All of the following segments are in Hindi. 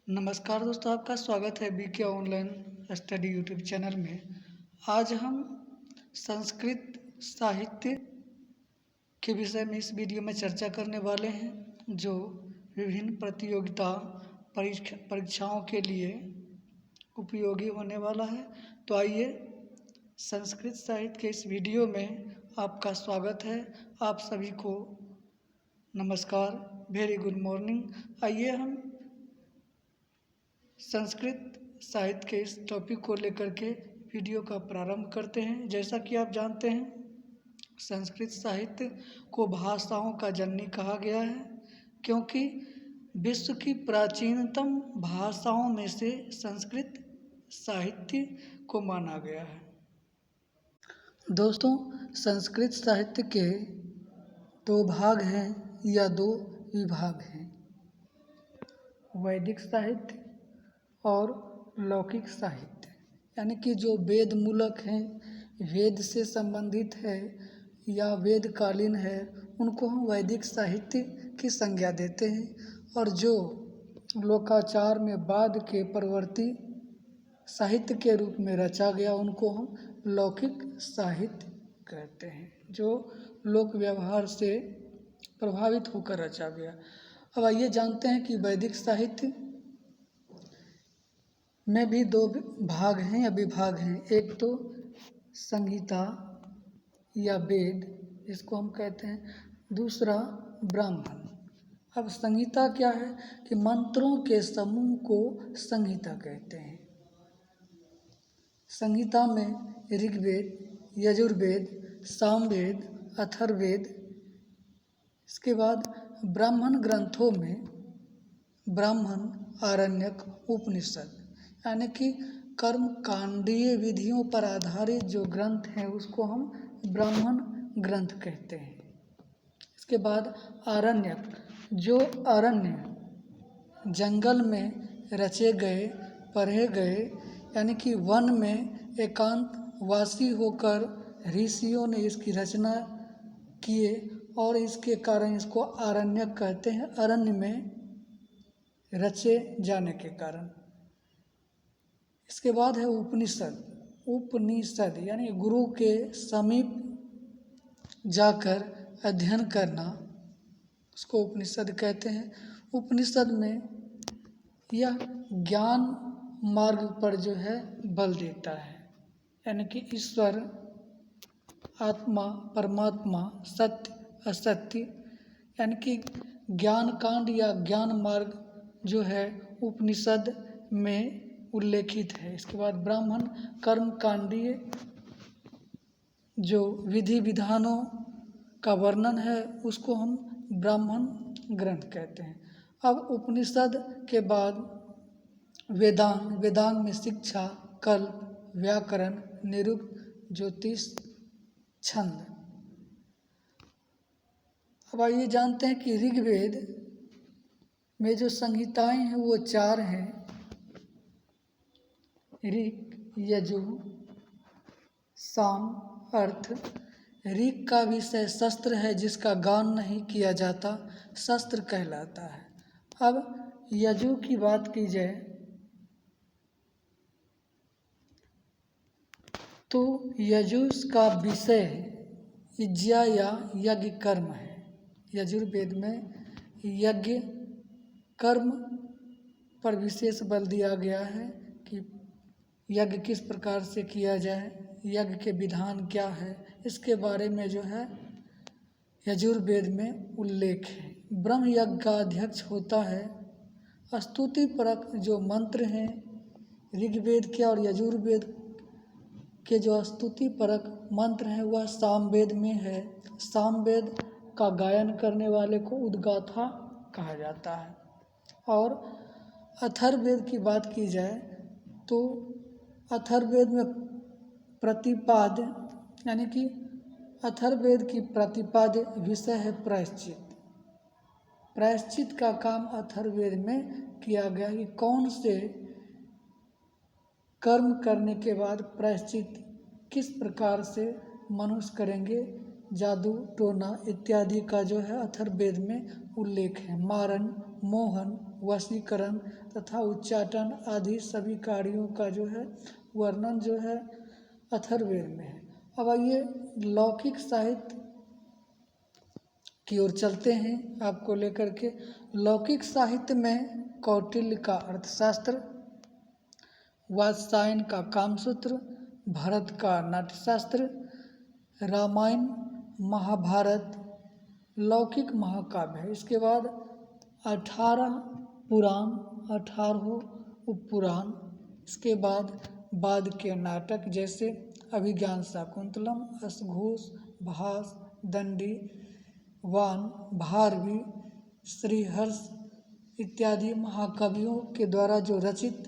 नमस्कार दोस्तों, आपका स्वागत है BK online study YouTube channel में। आज हम संस्कृत साहित्य के विषय में इस वीडियो में चर्चा करने वाले हैं, जो विभिन्न प्रतियोगिता परीक्षाओं के लिए उपयोगी होने वाला है। तो आइए, संस्कृत साहित्य के इस वीडियो में आपका स्वागत है। आप सभी को नमस्कार, वेरी गुड मॉर्निंग। आइए हम संस्कृत साहित्य के इस टॉपिक को लेकर के वीडियो का प्रारंभ करते हैं। जैसा कि आप जानते हैं, संस्कृत साहित्य को भाषाओं का जननी कहा गया है, क्योंकि विश्व की प्राचीनतम भाषाओं में से संस्कृत साहित्य को माना गया है। दोस्तों, संस्कृत साहित्य के दो भाग हैं या दो विभाग हैं, वैदिक साहित्य और लौकिक साहित्य। यानी कि जो वेद मूलक हैं, वेद से संबंधित है या वेदकालीन है, उनको हम वैदिक साहित्य की संज्ञा देते हैं। और जो लोकाचार में बाद के परवर्ती साहित्य के रूप में रचा गया, उनको हम लौकिक साहित्य कहते हैं, जो लोक व्यवहार से प्रभावित होकर रचा गया। अब आइए जानते हैं कि वैदिक साहित्य में भी दो भाग हैं या विभाग हैं। एक तो संहिता या वेद, जिसको हम कहते हैं, दूसरा ब्राह्मण। अब संहिता क्या है कि मंत्रों के समूह को संहिता कहते हैं। संहिता में ऋग्वेद, यजुर्वेद, सामवेद, अथर्ववेद, इसके बाद ब्राह्मण ग्रंथों में ब्राह्मण, आरण्यक, उपनिषद, यानी कि कर्मकांडीय विधियों पर आधारित जो ग्रंथ हैं, उसको हम ब्राह्मण ग्रंथ कहते हैं। इसके बाद आरण्यक, जो अरण्य जंगल में रचे गए, पढ़े गए, यानी कि वन में एकांत वासी होकर ऋषियों ने इसकी रचना किए और इसके कारण इसको आरण्यक कहते हैं, अरण्य में रचे जाने के कारण। इसके बाद है उपनिषद। उपनिषद यानी गुरु के समीप जाकर अध्ययन करना, उसको उपनिषद कहते हैं। उपनिषद में यह ज्ञान मार्ग पर जो है बल देता है, यानी कि ईश्वर, आत्मा, परमात्मा, सत्य, असत्य, यानी कि ज्ञान कांड या ज्ञान मार्ग जो है उपनिषद में उल्लेखित है। इसके बाद ब्राह्मण कर्म कांडीय जो विधि विधानों का वर्णन है, उसको हम ब्राह्मण ग्रंथ कहते हैं। अब उपनिषद के बाद वेदांग। वेदांग में शिक्षा, कल्प, व्याकरण, निरुक्त, ज्योतिष, छंद। अब आइए जानते हैं कि ऋग्वेद में जो संहिताएं हैं वो 4 हैं। ऋक, यजु, साम, अर्थ। ऋक का विषय शस्त्र है, जिसका गान नहीं किया जाता, शस्त्र कहलाता है। अब यजु की बात की जाए तो यजुष का विषय यज्ञ या यज्ञ कर्म है। यजुर्वेद में यज्ञ कर्म पर विशेष बल दिया गया है कि यज्ञ किस प्रकार से किया जाए, यज्ञ के विधान क्या है, इसके बारे में जो है यजुर्वेद में उल्लेख है। ब्रह्म यज्ञ का अध्यक्ष होता है। स्तुति परक जो मंत्र हैं ऋग्वेद के और यजुर्वेद के, जो स्तुति परक मंत्र हैं, वह सामवेद में है। सामवेद का गायन करने वाले को उद्गाथा कहा जाता है। और अथर्ववेद की बात की जाए तो अथर्ववेद में प्रतिपाद्य, यानी कि अथर्ववेद की प्रतिपाद्य विषय है प्रायश्चित। प्रायश्चित का काम अथर्ववेद में किया गया कि कौन से कर्म करने के बाद प्रायश्चित किस प्रकार से मनुष्य करेंगे, जादू टोना इत्यादि का जो है अथर्ववेद में उल्लेख है। मारण, मोहन, वशीकरण तथा उच्चाटन आदि सभी कार्यों का जो है वर्णन जो है अथर्ववेद में है। अब आइए लौकिक साहित्य की ओर चलते हैं आपको लेकर के। लौकिक साहित्य में कौटिल्य का अर्थशास्त्र, वात्सायन का कामसूत्र, भरत का नाट्यशास्त्र, रामायण महाभारत लौकिक महाकाव्य है। इसके बाद 18 पुराण, 18 उपपुराण। इसके बाद के नाटक जैसे अभिज्ञान शाकुंतलम, अश्वघोष, भास, दंडी, वान, भारवी, श्रीहर्ष इत्यादि महाकवियों के द्वारा जो रचित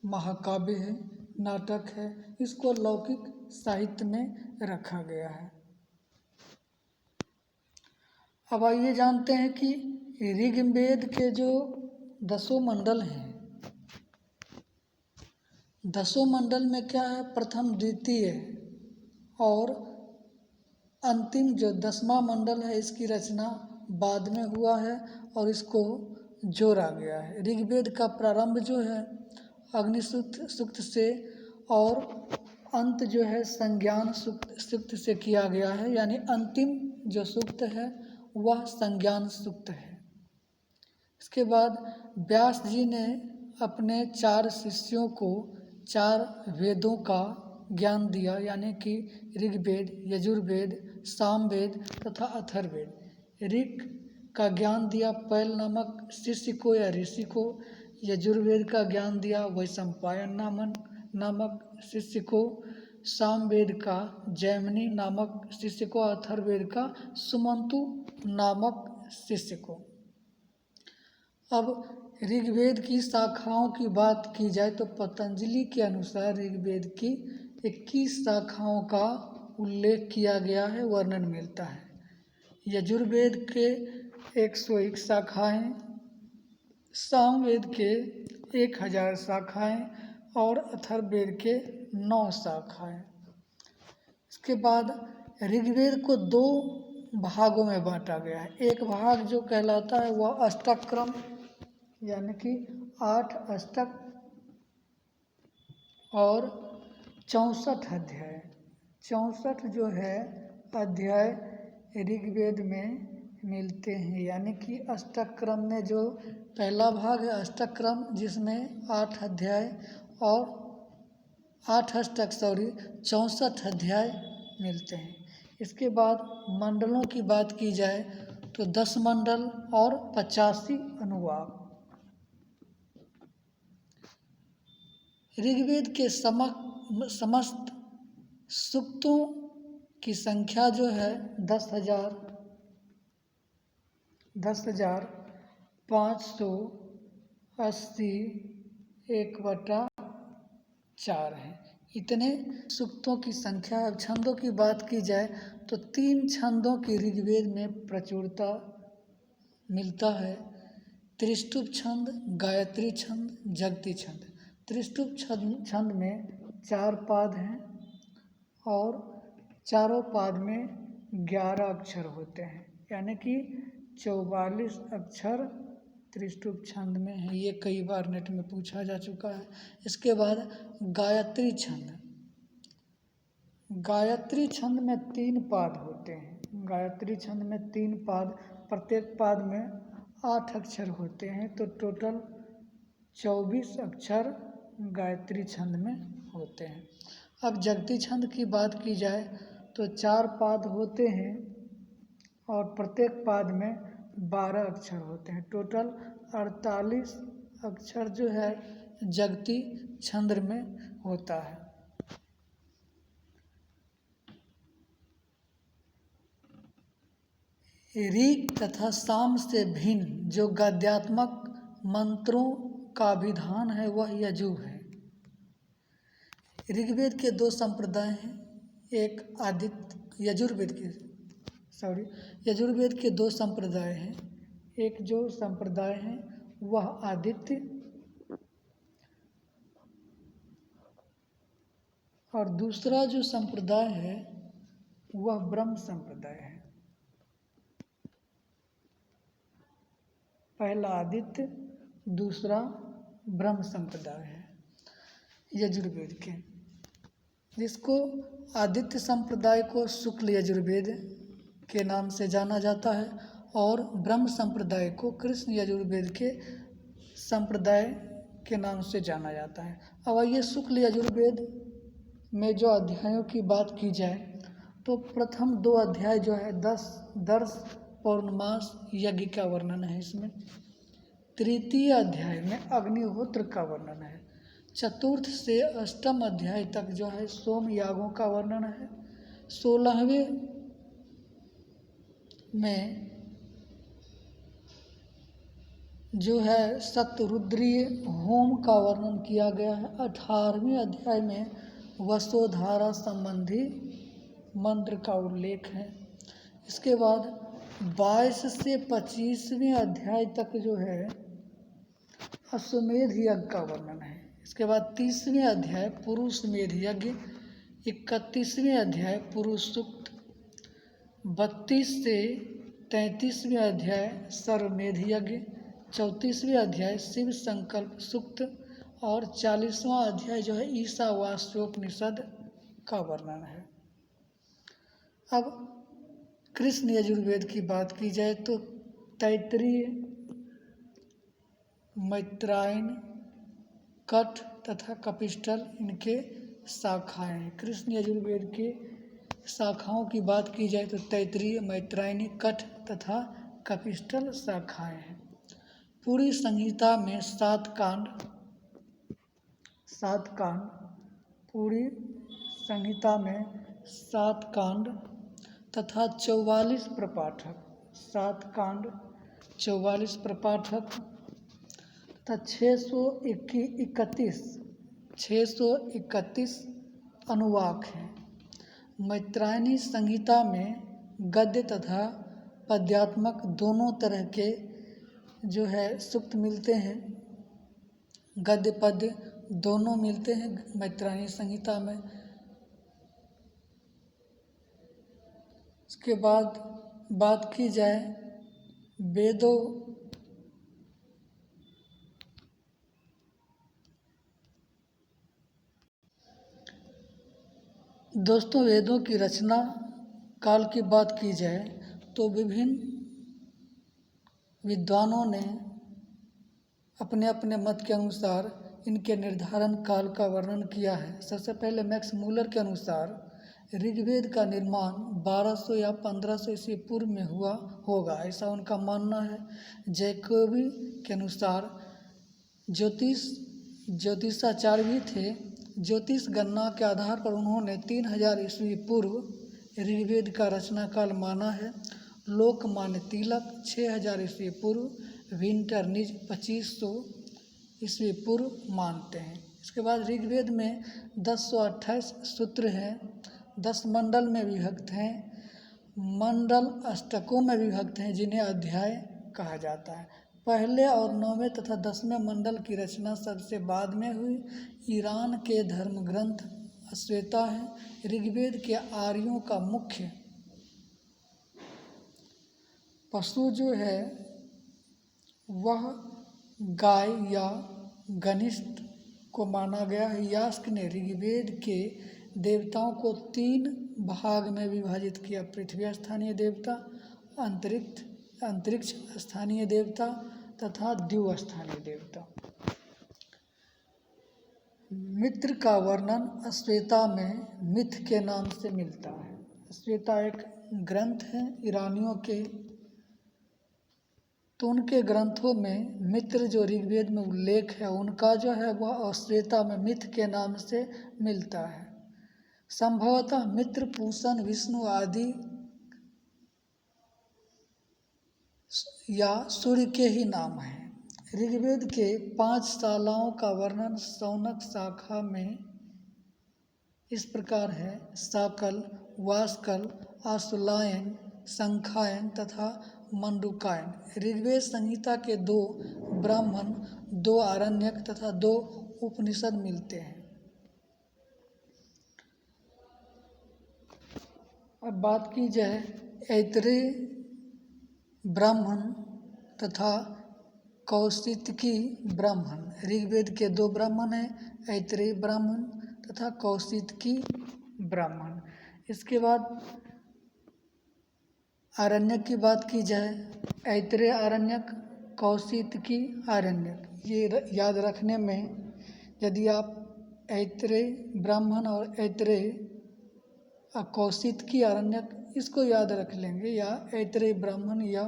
महाकाव्य है, नाटक है, इसको लौकिक साहित्य में रखा गया है। अब आइए जानते हैं कि ऋग्वेद के जो 10 मंडल हैं, 10 मंडल में क्या है, प्रथम द्वितीय और अंतिम जो 10वां मंडल है इसकी रचना बाद में हुआ है और इसको जोड़ा गया है। ऋग्वेद का प्रारंभ जो है अग्निसूक्त से और अंत जो है संज्ञान सूक्त से किया गया है, यानी अंतिम जो सूक्त है वह संज्ञान सूक्त है। इसके बाद व्यास जी ने अपने 4 शिष्यों को 4 वेदों का ज्ञान दिया, यानी कि ऋग्वेद, यजुर्वेद, सामवेद तथा अथर्ववेद। ऋग का ज्ञान दिया पैल नामक शिष्य को या ऋषि को, यजुर्वेद का ज्ञान दिया वैशंपायन नामक शिष्य को, सामवेद का जैमिनी नामक शिष्य को, अथर्ववेद का सुमंतु नामक शिष्य को। अब ऋग्वेद की शाखाओं की बात की जाए तो पतंजलि के अनुसार ऋग्वेद की 21 शाखाओं का उल्लेख किया गया है, वर्णन मिलता है। यजुर्वेद के 101 शाखाएँ, सामवेद के 1000 शाखाएँ और अथर्ववेद के 9 शाखाएँ। इसके बाद ऋग्वेद को 2 भागों में बांटा गया है। एक भाग जो कहलाता है वह अष्टक क्रम, यानी कि 8 अष्टक और 64 अध्याय। 64 जो है अध्याय ऋग्वेद में मिलते हैं, यानी कि अष्टक क्रम में जो पहला भाग है अष्टक क्रम, जिसमें 8 अध्याय और 64 अध्याय मिलते हैं। इसके बाद मंडलों की बात की जाए तो 10 मंडल और 85 अनुवाक। ऋग्वेद के समस्त सूक्तों की संख्या जो है 10,580/1/4 है। इतने सूक्तों की संख्या। अब छंदों की बात की जाए तो 3 छंदों की ऋग्वेद में प्रचुरता मिलता है। त्रिष्टुप छंद, गायत्री छंद, जगती छंद। त्रिष्टुप छंद में 4 पाद हैं और चारों पाद में 11 अक्षर होते हैं, यानी कि 44 अक्षर त्रिष्टुप छंद में है। ये कई बार नेट में पूछा जा चुका है। इसके बाद गायत्री छंद। गायत्री छंद में 3 पाद होते हैं। गायत्री छंद में 3 पाद, प्रत्येक पाद में 8 अक्षर होते हैं, तो टोटल 24 अक्षर गायत्री छंद में होते हैं। अब जगती छंद की बात की जाए तो 4 पाद होते हैं और प्रत्येक पाद में 12 अक्षर होते हैं। टोटल 48 अक्षर जो है जगती छंद में होता है। ऋग तथा साम से भिन्न जो गद्यात्मक मंत्रों का विधान है वह यजु है। ऋग्वेद के 2 संप्रदाय हैं। एक आदित्य यजुर्वेद के 2 संप्रदाय हैं। एक जो संप्रदाय है वह आदित्य और दूसरा जो संप्रदाय है वह ब्रह्म संप्रदाय है। पहला आदित्य, दूसरा ब्रह्म संप्रदाय है यजुर्वेद के, जिसको आदित्य संप्रदाय को शुक्ल यजुर्वेद के नाम से जाना जाता है और ब्रह्म संप्रदाय को कृष्ण यजुर्वेद के संप्रदाय के नाम से जाना जाता है। अब आइए शुक्ल यजुर्वेद में जो अध्यायों की बात की जाए तो प्रथम 2 अध्याय जो है दर्श पौर्णमास यज्ञ का वर्णन है इसमें। तृतीय अध्याय में अग्निहोत्र का वर्णन है। चतुर्थ से अष्टम अध्याय तक जो है सोम यागों का वर्णन है। 16वें में जो है सतरुद्रीय होम का वर्णन किया गया है। 18वें अध्याय में वसुधारा संबंधी मंत्र का उल्लेख है। इसके बाद 22 से 25वें अध्याय तक जो है अश्वमेध यज्ञ का वर्णन है। इसके बाद 30वें अध्याय पुरुष मेध यज्ञ, 31वें अध्याय पुरुष सूक्त, 32 से 33वें अध्याय सर्वमेध यज्ञ, 34वें अध्याय शिव संकल्प सूक्त और 40वां अध्याय जो है ईशावास्योपनिषद का वर्णन है। अब कृष्ण यजुर्वेद की बात की जाए तो तैत्तिरीय, मैत्रायण, कठ तथा कपिस्टल इनके शाखाएं हैं। कृष्ण यजुर्वेद के शाखाओं की बात की जाए तो तैत्तिरीय, मैत्रायणी, कठ तथा कपिस्टल शाखाएं हैं। पूरी संहिता में 7 कांड, पूरी संहिता में 7 कांड तथा 44 प्रपाठक, 7 कांड 44 प्रपाठक तथा 631 अनुवाक हैं। मैत्रायणी संहिता में गद्य तथा पद्यात्मक दोनों तरह के जो है सूक्त मिलते हैं। गद्य पद्य दोनों मिलते हैं मैत्रायणी संहिता में। इसके बाद बात की जाए वेदों, दोस्तों वेदों की रचना काल की बात की जाए तो विभिन्न विद्वानों ने अपने अपने मत के अनुसार इनके निर्धारण काल का वर्णन किया है। सबसे पहले मैक्स मूलर के अनुसार ऋग्वेद का निर्माण 1200 या 1500 ईस्वी पूर्व में हुआ होगा, ऐसा उनका मानना है। जैकोबी के अनुसार ज्योतिषाचार्य भी थे। ज्योतिष गणना के आधार पर उन्होंने 3000 ईस्वी पूर्व ऋग्वेद का रचना काल माना है। लोकमान्य तिलक 6000 ईस्वी पूर्व, विंटरनिज 2500 ईस्वी पूर्व मानते हैं। इसके बाद ऋग्वेद में 1028 सूत्र हैं, 10 मंडल में विभक्त हैं। मंडल अष्टकों में विभक्त हैं जिन्हें अध्याय कहा जाता है। पहले और 9वें तथा 10वें मंडल की रचना सबसे बाद में हुई। ईरान के धर्म ग्रंथ अश्वेता है। ऋग्वेद के आर्यों का मुख्य पशु जो है वह गाय या गनिष्ठ को माना गया है। यास्क ने ऋग्वेद के देवताओं को 3 भाग में विभाजित किया: पृथ्वी स्थानीय देवता, अंतरिक्ष स्थानीय देवता तथा द्यू स्थानीय देवता। मित्र का वर्णन अश्वेता में मिथ के नाम से मिलता है। अश्वेता एक ग्रंथ है ईरानियों के, तो उनके ग्रंथों में मित्र जो ऋग्वेद में उल्लेख है उनका जो है वह अश्वेता में मिथ के नाम से मिलता है। संभवतः मित्र, पूषण, विष्णु आदि या सूर्य के ही नाम हैं। ऋग्वेद के 5 शालाओं का वर्णन शौनक शाखा में इस प्रकार है: शाकल, वासकल, आशुलायन, शंखायन तथा मंडूकायन। ऋग्वेद संहिता के 2 ब्राह्मण, 2 आरण्यक तथा 2 उपनिषद मिलते हैं। अब बात की जाए ऐतरेय ब्राह्मण तथा कौशितकी ब्राह्मण। ऋग्वेद के 2 ब्राह्मण हैं, ऐतरेय ब्राह्मण तथा कौशितकी ब्राह्मण। इसके बाद आरण्यक की बात की जाए, ऐतरेय आरण्यक, कौशितकी आरण्यक। ये याद रखने में, यदि आप ऐतरेय ब्राह्मण और ऐतरेय कौशितकी आरण्यक इसको याद रख लेंगे, या ऐतरेय ब्राह्मण या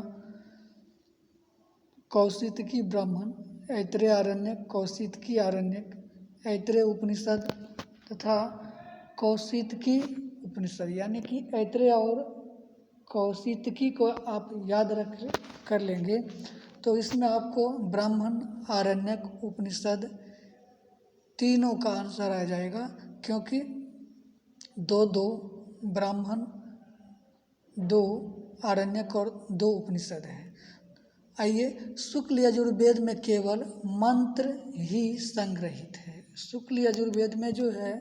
कौशितकी ब्राह्मण, ऐतरेय आरण्यक, कौशितकी आरण्यक, ऐतरेय उपनिषद तथा कौशितकी उपनिषद, यानी कि ऐतरेय और कौशितकी को आप याद कर लेंगे तो इसमें आपको ब्राह्मण, आरण्यक, उपनिषद तीनों का आंसर आ जाएगा, क्योंकि 2 ब्राह्मण, 2 आरण्यक और 2 उपनिषद हैं। आइए, शुक्ल यजुर्वेद में केवल मंत्र ही संग्रहित है। शुक्ल यजुर्वेद में जो है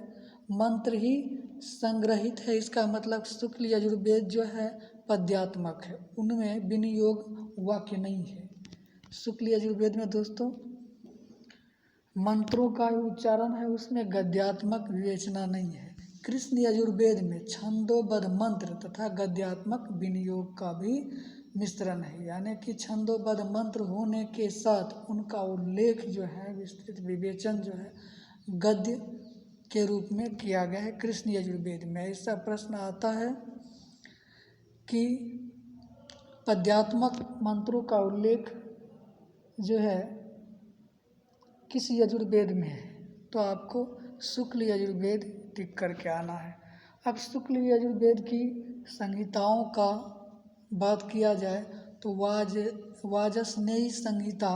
मंत्र ही संग्रहित है। इसका मतलब शुक्ल यजुर्वेद जो है पद्यात्मक है, उनमें विनियोग वाक्य नहीं है। शुक्ल यजुर्वेद में दोस्तों मंत्रों का उच्चारण है, उसमें गद्यात्मक विवेचना नहीं है। कृष्ण यजुर्वेद में छंदोबद्ध मंत्र तथा गद्यात्मक विनियोग का भी मिश्रण है, यानी कि छंदोबद्ध मंत्र होने के साथ उनका उल्लेख जो है, विस्तृत विवेचन जो है गद्य के रूप में किया गया है कृष्ण यजुर्वेद में। ऐसा प्रश्न आता है कि पद्यात्मक मंत्रों का उल्लेख जो है किस यजुर्वेद में है, तो आपको शुक्ल यजुर्वेद टिक करके आना है। अब शुक्ल यजुर्वेद की संहिताओं का बात किया जाए तो वाजस्नेयी संहिता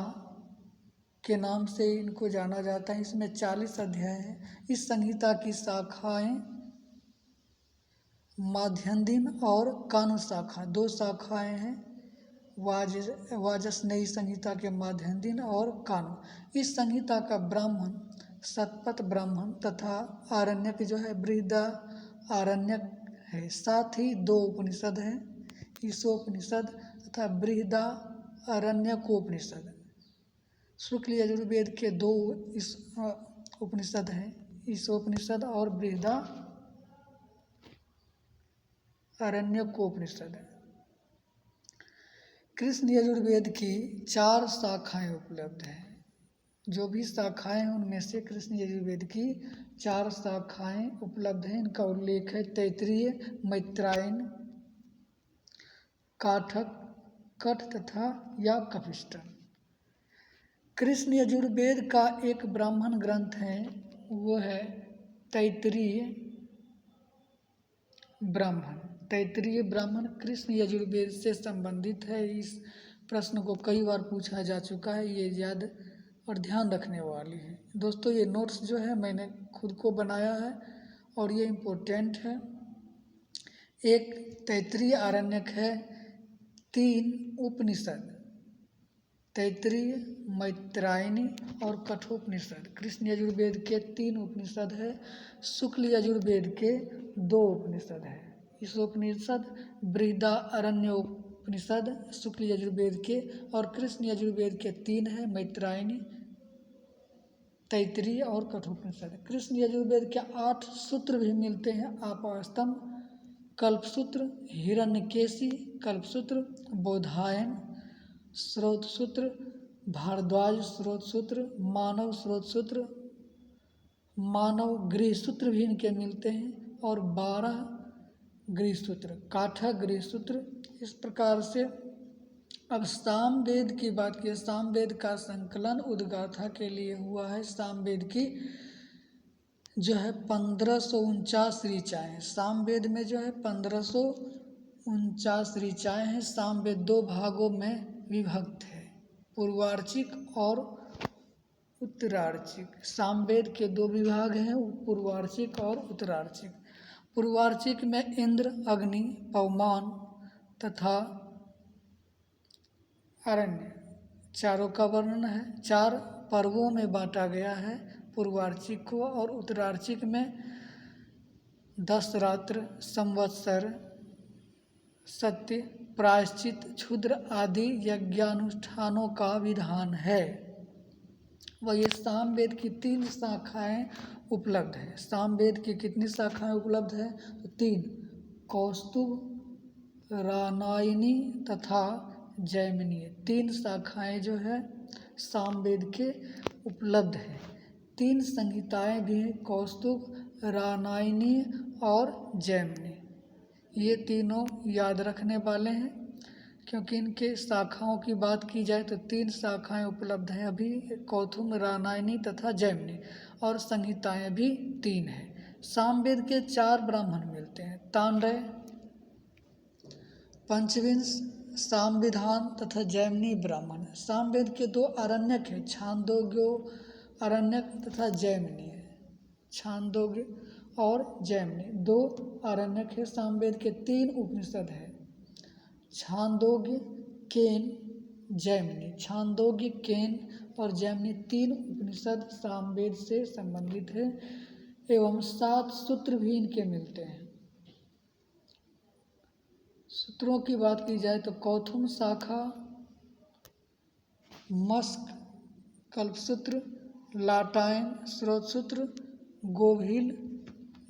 के नाम से इनको जाना जाता है। इसमें 40 अध्याय हैं। इस संहिता की शाखाएं माध्यन्दिन और कानु शाखा, 2 शाखाएं हैं वाजस्नेयी संहिता के माध्यन्दिन और कानु। इस संहिता का ब्राह्मण शतपथ ब्राह्मण तथा आरण्यक जो है बृहदा आरण्यक है। साथ ही 2 उपनिषद हैं, ईशोपनिषद तथा बृहदा आरण्यकोपनिषद। शुक्ल यजुर्वेद के 2 उपनिषद हैं, ईशोपनिषद और बृहदा आरण्यकोपनिषद। कृष्ण यजुर्वेद की 4 शाखाएं उपलब्ध हैं। जो भी शाखाएं हैं उनमें से कृष्ण यजुर्वेद की 4 शाखाएं उपलब्ध हैं। इनका उल्लेख है तैत्तिरीय, मैत्रायण, काठक, कठ तथा या कपिष्ट। कृष्ण यजुर्वेद का एक ब्राह्मण ग्रंथ है, वो है तैत्तिरीय ब्राह्मण। तैत्तिरीय ब्राह्मण कृष्ण यजुर्वेद से संबंधित है। इस प्रश्न को कई बार पूछा जा चुका है, ये याद और ध्यान रखने वाली है। दोस्तों ये नोट्स जो है मैंने खुद को बनाया है और ये इम्पोर्टेंट है। एक तैत्तिरीय आरण्यक है, 3 उपनिषद तैत्तिरीय, मैत्रायणी और कठोपनिषद। कृष्ण यजुर्वेद के 3 उपनिषद है। शुक्ल यजुर्वेद के 2 उपनिषद है, ईशोपनिषद, बृहदा आरण्योपनिषद शुक्ल यजुर्वेद के, और कृष्ण यजुर्वेद के 3 है, मैत्रायणी, तैत्तिरीय और कठोपनिषद। कृष्ण यजुर्वेद के 8 सूत्र भी मिलते हैं, आपास्तंभ, कल्पसूत्र, हिरण्यकेशी कल्पसूत्र, बोधायन स्रोत सूत्र, भारद्वाज स्रोत सूत्र, मानव स्रोत सूत्र, मानव गृह सूत्र भी इनके मिलते हैं, और 12 गृह सूत्र, काठक गृह सूत्र। इस प्रकार से अब सामवेद की बात की। सामवेद का संकलन उद्गाथा के लिए हुआ है। सामवेद की जो है 1549 ऋचाएँ हैं। सामवेद में जो है 1549 ऋचाएँ हैं। सामवेद 2 भागों में विभक्त है, पूर्वार्चिक और उत्तरार्चिक। सामवेद के 2 विभाग हैं, पूर्वार्चिक और उत्तरार्चिक। पूर्वार्चिक में इंद्र, अग्नि, पवमान तथा अरण्य चारों का वर्णन है। 4 पर्वों में बांटा गया है पूर्वार्चिक को, और उत्तरार्चिक में 10 रात्र, संवत्सर, सत्य, प्रायश्चित, क्षुद्र आदि यज्ञानुष्ठानों का विधान है। वह ये सामवेद की 3 शाखाएं उपलब्ध है। सामवेद की कितनी शाखाएं उपलब्ध है? तो 3, कौस्तुभ, रामायणी तथा जैमिनी। 3 शाखाएं जो है सामवेद के उपलब्ध है। 3 संहिताएं भी हैं, कौस्तुभ, रामायणी और जैमिनी। ये तीनों याद रखने वाले हैं, क्योंकि इनके शाखाओं की बात की जाए तो 3 शाखाएं उपलब्ध हैं अभी, कौस्तुभ, रामायणी तथा जैमिनी, और संहिताएं भी 3 हैं। सामवेद के 4 ब्राह्मण मिलते हैं, तांडव, पंचविंश, सामविधान तथा जैमिनी ब्राह्मण। सामवेद के 2 आरण्यक हैं, छांदोग्यो आरण्यक तथा जैमिनी है। छांदोग्य और जैमिनी 2 आरण्यक है। सामवेद के 3 उपनिषद हैं, छांदोग्य, केन, जैमिनी। छांदोग्य, केन और जैमिनी 3 उपनिषद सामवेद से संबंधित है, एवं 7 सूत्र भी इनके मिलते हैं। सूत्रों की बात की जाए तो कौथुम शाखा, मस्क कल्पसूत्र, लाटायन स्रोतसूत्र, गोभिल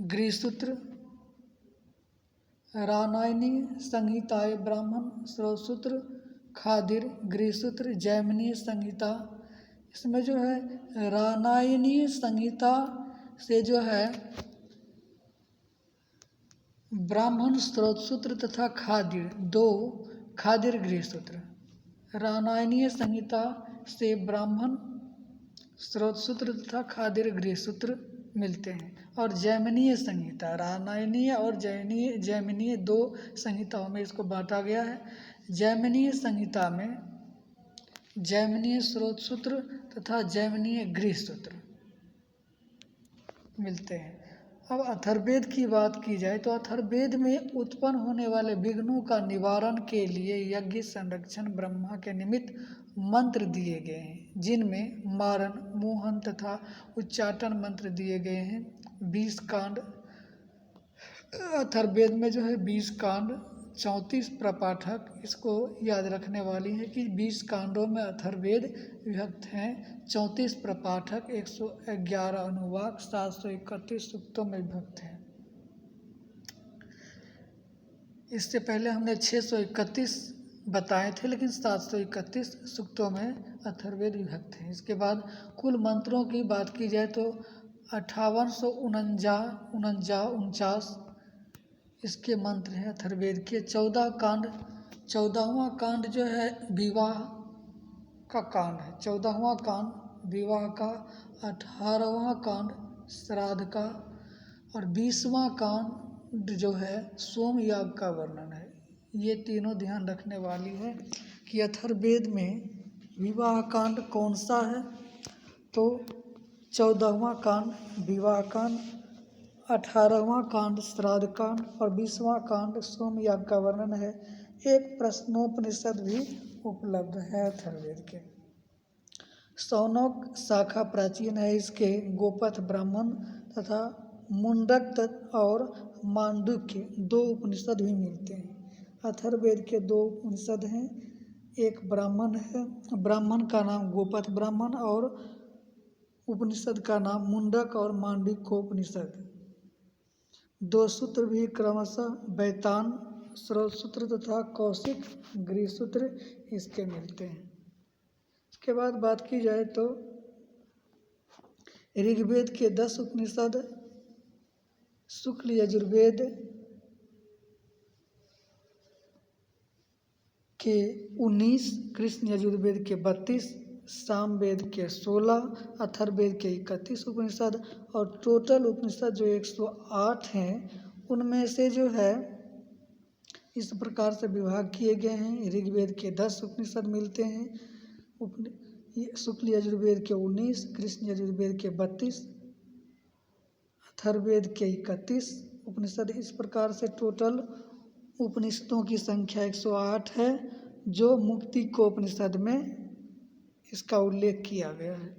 गृहसूत्र, रामायणी संहिताए ब्राह्मण स्रोतसूत्र, खादिर गृहसूत्र, जैमिनी संहिता। इसमें जो है रामायणी संहिता से जो है ब्राह्मण स्रोतसूत्र तथा खादिर 2 खादिर गृहसूत्र। रामायणीय संहिता से ब्राह्मण स्रोतसूत्र तथा खादिर गृहसूत्र मिलते हैं। और जैमिनीय संहिता, रामायणीय और जैमिनीय 2 संहिताओं में इसको बांटा गया है। जैमिनीय संहिता में जैमिनीय स्रोतसूत्र तथा जैमिनीय गृहसूत्र मिलते हैं। अब अथर्ववेद की बात की जाए तो अथर्ववेद में उत्पन्न होने वाले विघ्नों का निवारण के लिए यज्ञ संरक्षण ब्रह्मा के निमित्त मंत्र दिए गए हैं, जिनमें मारण, मोहन तथा उच्चाटन मंत्र दिए गए हैं। 20 कांड अथर्ववेद में जो है 20 कांड, 34 प्रपाठक। इसको याद रखने वाली है कि 20 कांडों में अथर्ववेद विभक्त हैं, 34 प्रपाठक, 111 अनुवाक, 731 सूक्तों में विभक्त हैं। इससे पहले हमने 631 बताए थे, लेकिन 731 सूक्तों में अथर्ववेद विभक्त हैं। इसके बाद कुल मंत्रों की बात की जाए तो 5849 इसके मंत्र हैं अथर्ववेद के। 14 कांड, 14वां कांड जो है विवाह का कांड है, 14वां कांड विवाह का, 18वां कांड श्राद्ध का, और 20वां कांड जो है सोमयाग का वर्णन है। ये तीनों ध्यान रखने वाली है कि अथर्ववेद में विवाह कांड कौन सा है, तो 14वां कांड विवाह कांड, 18वां कांड श्राद्ध कांड और 20वां कांड सोमयाग का वर्णन है। एक प्रश्नोपनिषद भी उपलब्ध है अथर्ववेद के। शौनक शाखा प्राचीन है, इसके गोपथ ब्राह्मण तथा मुंडक और मांडुक्य 2 उपनिषद भी मिलते हैं। अथर्ववेद के 2 उपनिषद हैं, एक ब्राह्मण है, ब्राह्मण का नाम गोपथ ब्राह्मण और उपनिषद का नाम मुंडक और मांडुक्य उपनिषद। 2 सूत्र भी क्रमशः बैतान स्रोतसूत्र तथा कौशिक गृहसूत्र इसके मिलते हैं। इसके बाद बात की जाए तो ऋग्वेद के 10 उपनिषद, शुक्ल यजुर्वेद के 19, कृष्ण यजुर्वेद के 32, सामवेद के 16, अथर्ववेद के 31 उपनिषद, और टोटल उपनिषद जो 108 हैं, उनमें से जो है इस प्रकार से विभाग किए गए हैं। ऋग्वेद के 10 उपनिषद मिलते हैं, शुक्ल यजुर्वेद के 19, कृष्ण यजुर्वेद के 32, अथर्ववेद के 31 उपनिषद। इस प्रकार से टोटल उपनिषदों की संख्या 108 है, जो मुक्ति को उपनिषद में इसका उल्लेख किया गया है।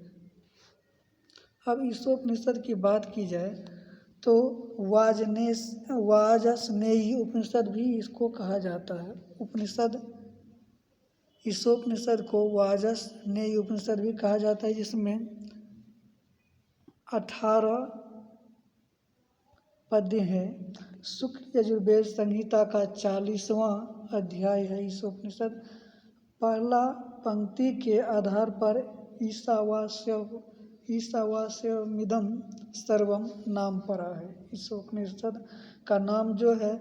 अब ईशोपनिषद की बात की जाए तो वाजस्नेयी उपनिषद भी इसको कहा जाता है। ईशोपनिषद को वाजस्नेयी उपनिषद भी कहा जाता है, जिसमें 18 पद्य हैं। शुक्ल यजुर्वेद संहिता का 40वां अध्याय है ईशोपनिषद। पहला पंक्ति के आधार पर ईशावास्यमिदं सर्वम नाम परा है। ईशोपनिषद का नाम जो है,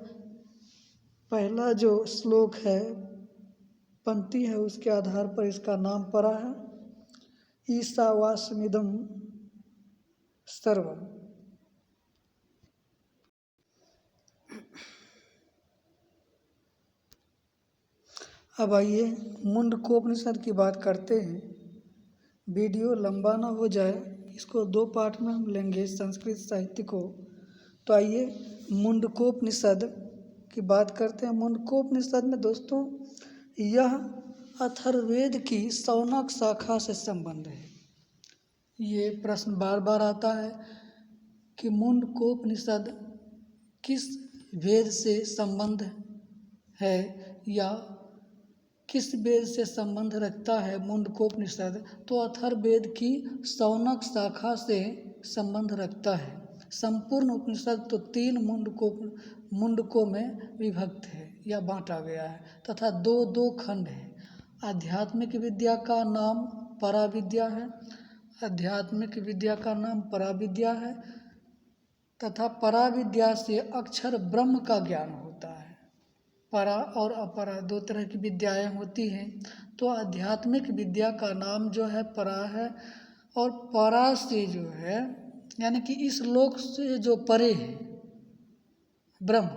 पहला जो श्लोक है, पंक्ति है, उसके आधार पर इसका नाम परा है, ईशावास्यमिदं सर्वम। अब आइए मुंडकोपनिषद की बात करते हैं। वीडियो लंबा ना हो जाए, इसको 2 पार्ट में हम लेंगे संस्कृत साहित्य को। तो आइए मुंडकोपनिषद की बात करते हैं। मुंडकोपनिषद में दोस्तों यह अथर्ववेद की शौनक शाखा से संबंध है। ये प्रश्न बार बार आता है कि मुंडकोपनिषद किस वेद से संबंध है या किस वेद से संबंध रखता है मुंडकोपनिषद। तो अथर्ववेद की शौनक शाखा से संबंध रखता है। संपूर्ण उपनिषद तो 3 मुंडकों में विभक्त है या बांटा गया है तथा 2 खंड है। आध्यात्मिक विद्या का नाम पराविद्या है, आध्यात्मिक विद्या का नाम पराविद्या है तथा पराविद्या से अक्षर ब्रह्म का ज्ञान होता है। परा और अपरा 2 तरह की विद्याएं होती हैं। तो आध्यात्मिक विद्या का नाम जो है परा है, और परा से जो है यानी कि इस लोक से जो परे है ब्रह्म,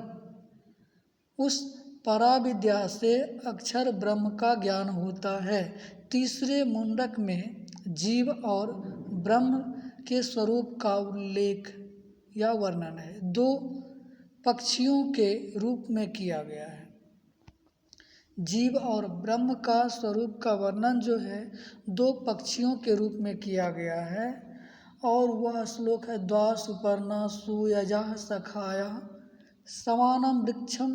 उस परा विद्या से अक्षर ब्रह्म का ज्ञान होता है। तीसरे मुंडक में जीव और ब्रह्म के स्वरूप का उल्लेख या वर्णन है। 2 पक्षियों के रूप में किया गया है। जीव और ब्रह्म का स्वरूप का वर्णन जो है 2 पक्षियों के रूप में किया गया है, और वह श्लोक है द्वासुपर्णा सुयजः सखाया समानं वृक्षं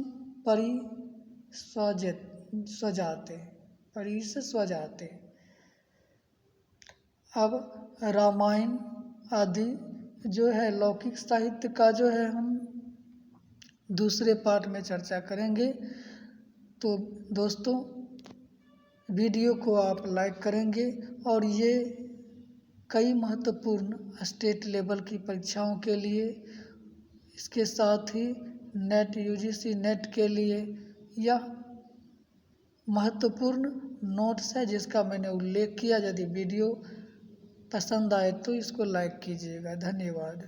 परिस्वजाते। अब रामायण आदि जो है लौकिक साहित्य का जो है हम दूसरे पार्ट में चर्चा करेंगे। तो दोस्तों वीडियो को आप लाइक करेंगे, और ये कई महत्वपूर्ण स्टेट लेवल की परीक्षाओं के लिए, इसके साथ ही नेट यूजीसी नेट के लिए यह महत्वपूर्ण नोट्स है जिसका मैंने उल्लेख किया। यदि वीडियो पसंद आए तो इसको लाइक कीजिएगा। धन्यवाद।